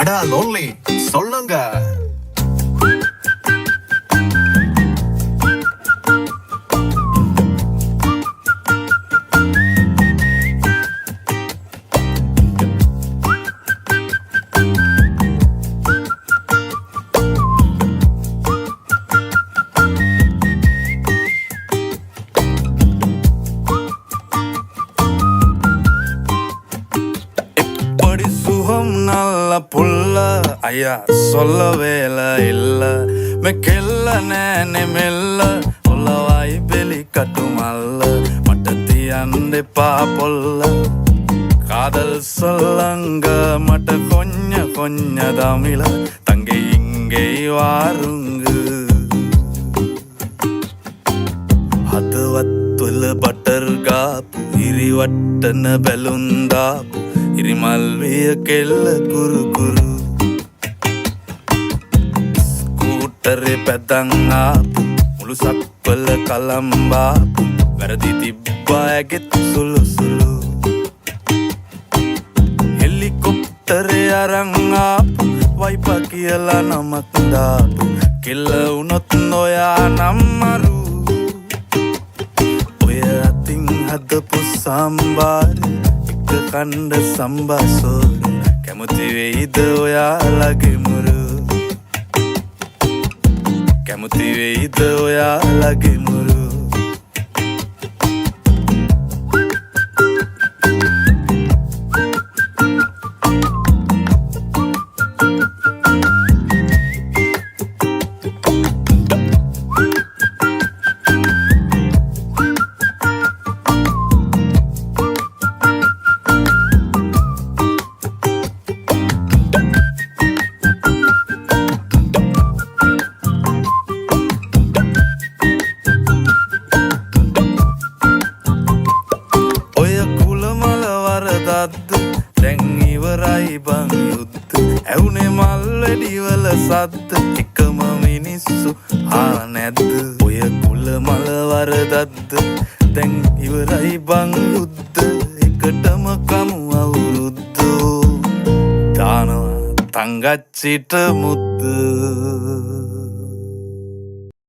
அடா லோன்லி சொல்லுங்க. நல்ல புள்ள ஐயா சொல்ல வேலை இல்ல மெக்கெல்ல நேனே மெல்ல உள்ளவாய் வெளி கட்டுமல்ல மட்டத்தி அண்டை பாப்பொல்ல காதல் சொல்லங்க மட்ட கொஞ்ச தமிழ தங்கை இங்கே வாருங்கு හදවත්වල බටර් ගාපු ඉරිවට්ටන බැලුන්දාපු ඉරිමල්විය කෙල්ල කුරුකුරු ස්කූටරේ පැදන් ආපු මුළු සක්වල කලම්බාපු වැරදි තිබ්බා ඇගෙත් සුළු සුළු හෙලිකොප්ටරේ අරන් ආපු වයිපා කියලා නමක් දාපු කෙල්ල වුණොත් නොයා නම්මරු හදපු සම්බාර එක කණ්ඩ සම්බාසෝර කැමති වෙයිද ඔයාලගේ මුරු කැමති වෙයිද ඔයාලගේ මුරු දැන් ඉවරයි බං යුද්ධ ඇවුනේ මල් වැඩිවල සද්ද එකම මිනිස්සු නැද්ද ඔය කුල මල වරදද්ද දැන් ඉවරයි බං යුද්ධ එකටම කමු අවුරුද්දෝ දානවා තංගච්චිට මුද්ද